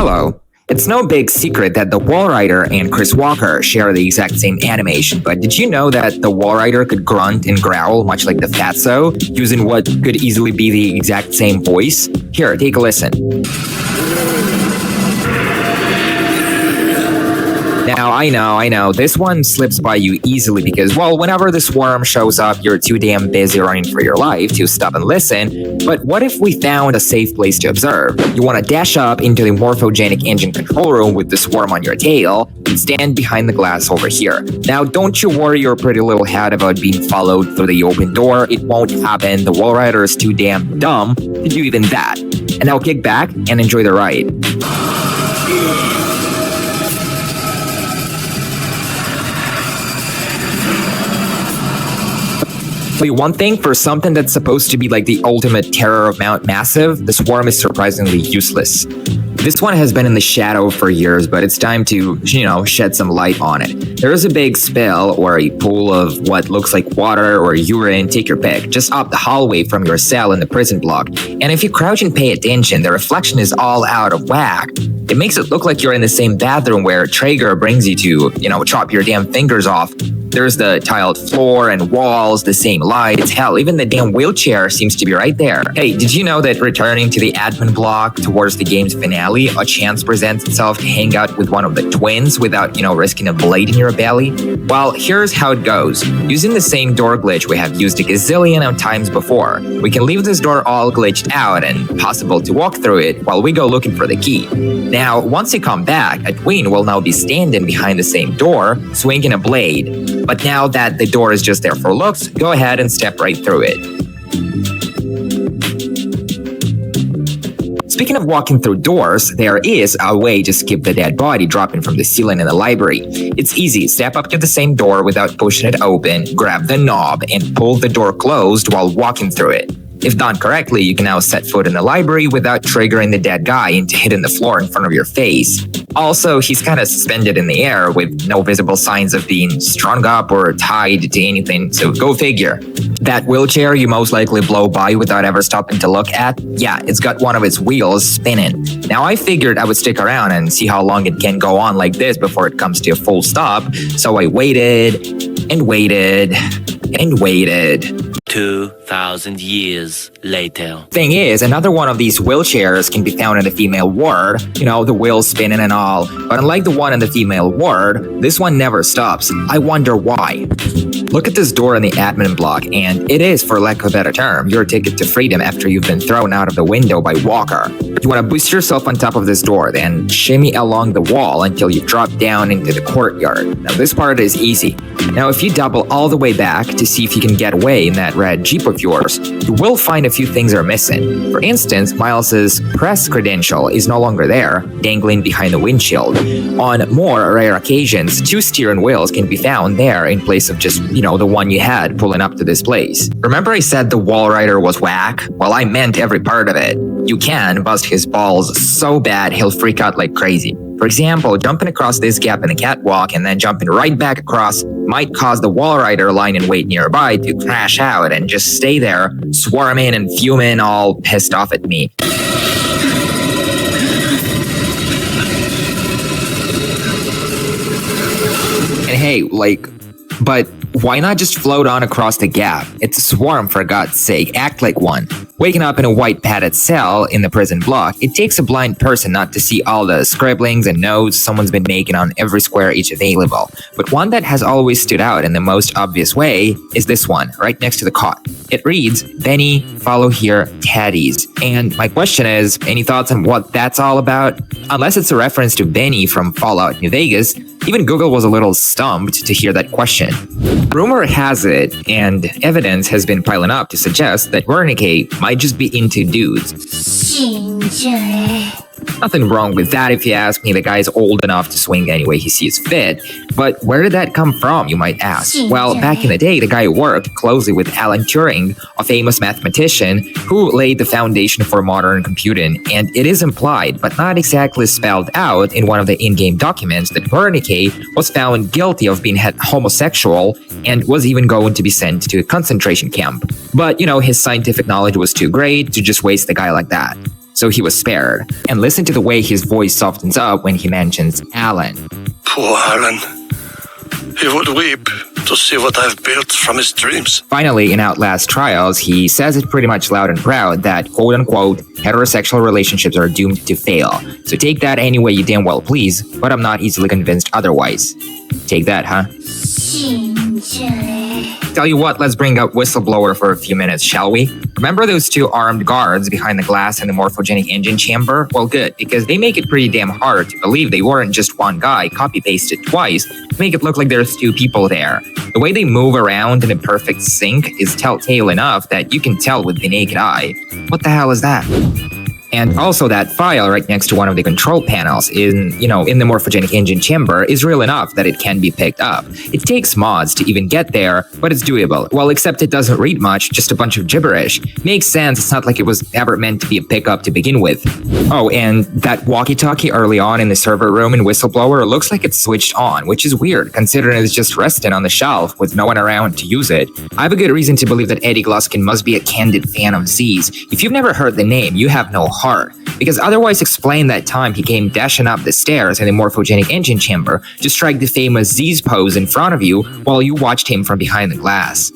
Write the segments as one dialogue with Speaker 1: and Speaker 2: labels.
Speaker 1: Hello. It's no big secret that the Walrider and Chris Walker share the exact same animation, but did you know that the Walrider could grunt and growl much like the Fatso, using what could easily be the exact same voice? Here, take a listen. Now, I know, this one slips by you easily because, well, whenever the swarm shows up, you're too damn busy running for your life to stop and listen. But what if we found a safe place to observe? You want to dash up into the morphogenic engine control room with the swarm on your tail and stand behind the glass over here. Now, don't you worry your pretty little head about being followed through the open door. It won't happen. The Walrider is too damn dumb to do even that. And now kick back and enjoy the ride. One thing, for something that's supposed to be like the ultimate terror of Mount Massive, the swarm is surprisingly useless. This one has been in the shadow for years, but it's time to, shed some light on it. There is a big spill or a pool of what looks like water or urine, take your pick, just up the hallway from your cell in the prison block. And if you crouch and pay attention, the reflection is all out of whack. It makes it look like you're in the same bathroom where Trager brings you to, chop your damn fingers off. There's the tiled floor and walls, the same lights. Hell, even the damn wheelchair seems to be right there. Hey, did you know that returning to the admin block towards the game's finale, a chance presents itself to hang out with one of the twins without, risking a blade in your belly? Well, here's how it goes. Using the same door glitch we have used a gazillion of times before, we can leave this door all glitched out and possible to walk through it while we go looking for the key. Now, once you come back, a twin will now be standing behind the same door, swinging a blade. But now that the door is just there for looks, go ahead and step right through it. Speaking of walking through doors, there is a way to skip the dead body dropping from the ceiling in the library. It's easy. Step up to the same door without pushing it open, grab the knob, and pull the door closed while walking through it. If done correctly, you can now set foot in the library without triggering the dead guy into hitting the floor in front of your face. Also, he's kind of suspended in the air with no visible signs of being strung up or tied to anything, so go figure. That wheelchair you most likely blow by without ever stopping to look at, yeah, it's got one of its wheels spinning. Now, I figured I would stick around and see how long it can go on like this before it comes to a full stop, so I waited and waited and waited.
Speaker 2: 2,000 years later.
Speaker 1: Thing is, another one of these wheelchairs can be found in the female ward, the wheels spinning and all. But unlike the one in the female ward, this one never stops. I wonder why. Look at this door in the admin block, and it is, for lack of a better term, your ticket to freedom after you've been thrown out of the window by Walker. You want to boost yourself on top of this door, then shimmy along the wall until you drop down into the courtyard. Now this part is easy. Now if you double all the way back to see if you can get away in that red Jeep of yours, you will find a few things are missing. For instance, Miles's press credential is no longer there, dangling behind the windshield. On more rare occasions, 2 steering wheels can be found there in place of just, the one you had pulling up to this place. Remember I said the Walrider was whack? Well, I meant every part of it. You can bust his balls so bad he'll freak out like crazy. For example, jumping across this gap in the catwalk and then jumping right back across might cause the Walrider lying in wait nearby to crash out and just stay there, swarming and fuming, all pissed off at me. And hey, but why not just float on across the gap? It's a swarm, for God's sake, act like one. Waking up in a white padded cell in the prison block, it takes a blind person not to see all the scribblings and notes someone's been making on every square inch available. But one that has always stood out in the most obvious way is this one, right next to the cot. It reads, Benny, follow here, Teddy's. And my question is, any thoughts on what that's all about? Unless it's a reference to Benny from Fallout New Vegas, even Google was a little stumped to hear that question. Rumor has it, and evidence has been piling up to suggest that Wernicke might just be into dudes. Nothing wrong with that if you ask me. The guy's old enough to swing any way he sees fit. But where did that come from, you might ask? Well, back in the day, the guy worked closely with Alan Turing, a famous mathematician who laid the foundation for modern computing, and it is implied, but not exactly spelled out in one of the in-game documents, that Wernicke was found guilty of being homosexual and was even going to be sent to a concentration camp. But, his scientific knowledge was too great to just waste the guy like that. so he was spared. And listen to the way his voice softens up when he mentions Alan.
Speaker 3: Poor Alan. He would weep to see what I've built from his dreams.
Speaker 1: Finally, in Outlast Trials, he says it pretty much loud and proud that, quote-unquote, heterosexual relationships are doomed to fail. So take that any way you damn well please, but I'm not easily convinced otherwise. Take that, huh? Tell you what, let's bring up Whistleblower for a few minutes, shall we? Remember those two armed guards behind the glass in the morphogenic engine chamber? Well, good, because they make it pretty damn hard to believe they weren't just one guy copy-pasted twice to make it look like there's two people there. The way they move around in a perfect sync is telltale enough that you can tell with the naked eye. What the hell is that? And also that file right next to one of the control panels in the morphogenic engine chamber is real enough that it can be picked up. It takes mods to even get there, but it's doable. Well, except it doesn't read much, just a bunch of gibberish. Makes sense, it's not like it was ever meant to be a pickup to begin with. Oh, and that walkie-talkie early on in the server room in Whistleblower looks like it's switched on, which is weird, considering it's just resting on the shelf with no one around to use it. I have a good reason to believe that Eddie Gluskin must be a candid fan of Z's. If you've never heard the name, you have no heart. Because otherwise explain that time he came dashing up the stairs in the morphogenic engine chamber to strike the famous Z's pose in front of you while you watched him from behind the glass.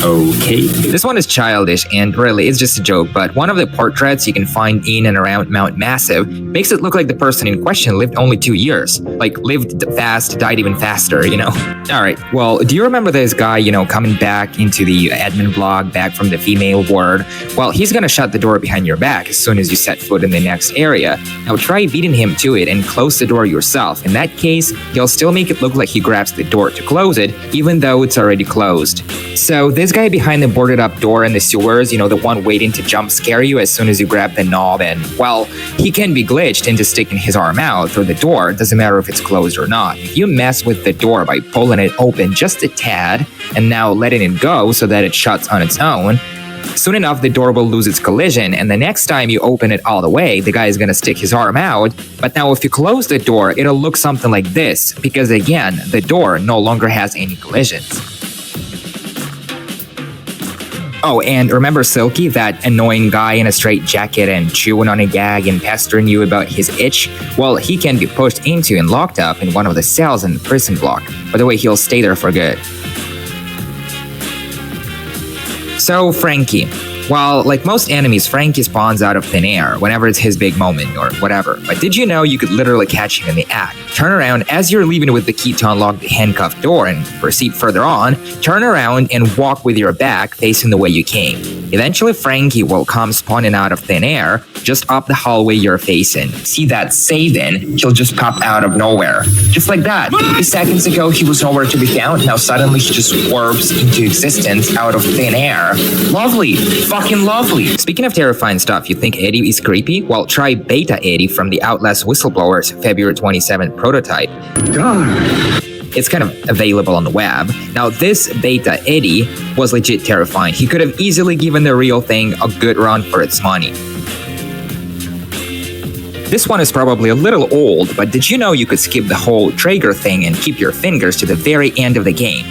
Speaker 1: Okay. This one is childish and really it's just a joke, but one of the portraits you can find in and around Mount Massive makes it look like the person in question lived only 2 years. Like, lived fast, died even faster, you know? Alright, well, do you remember this guy, coming back into the admin block, back from the female ward? Well, he's gonna shut the door behind your back as soon as you set foot in the next area. Now try beating him to it and close the door yourself. In that case, he'll still make it look like he grabs the door to close it, even though it's already closed. So this guy behind the boarded up door in the sewers, the one waiting to jump scare you as soon as you grab the knob, and, well, he can be glitched into sticking his arm out through the door, doesn't matter if it's closed or not. If you mess with the door by pulling it open just a tad, and now letting it go so that it shuts on its own, soon enough the door will lose its collision, and the next time you open it all the way, the guy is gonna stick his arm out. But now if you close the door, it'll look something like this, because again, the door no longer has any collisions. Oh, and remember Silky, that annoying guy in a straight jacket and chewing on a gag and pestering you about his itch? Well, he can be pushed into and locked up in one of the cells in the prison block. By the way, he'll stay there for good. So, Frankie. Well, like most enemies, Frankie spawns out of thin air whenever it's his big moment or whatever. But did you know you could literally catch him in the act? Turn around as you're leaving with the key to unlock the handcuffed door and proceed further on, turn around and walk with your back facing the way you came. Eventually, Frankie will come spawning out of thin air just up the hallway you're facing. See that save-in? He'll just pop out of nowhere. Just like that. 3 seconds ago, he was nowhere to be found. Now suddenly he just warps into existence out of thin air. Lovely. Fucking lovely. Speaking of terrifying stuff, you think Eddie is creepy? Well, try Beta Eddie from the Outlast Whistleblower's February 27 prototype. It's kind of available on the web. Now, this Beta Eddie was legit terrifying. He could have easily given the real thing a good run for its money. This one is probably a little old, but did you know you could skip the whole Trager thing and keep your fingers to the very end of the game?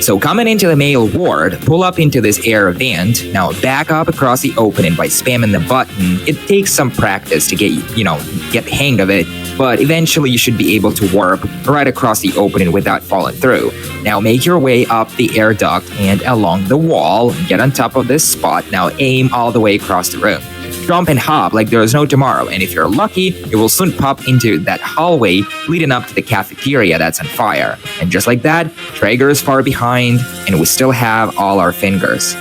Speaker 1: So coming into the male ward, pull up into this air vent, now back up across the opening by spamming the button. It takes some practice to get the hang of it, but eventually you should be able to warp right across the opening without falling through. Now make your way up the air duct and along the wall, get on top of this spot, now aim all the way across the room. Jump and hop like there is no tomorrow, and if you're lucky, you will soon pop into that hallway leading up to the cafeteria that's on fire. And just like that, Trager is far behind, and we still have all our fingers.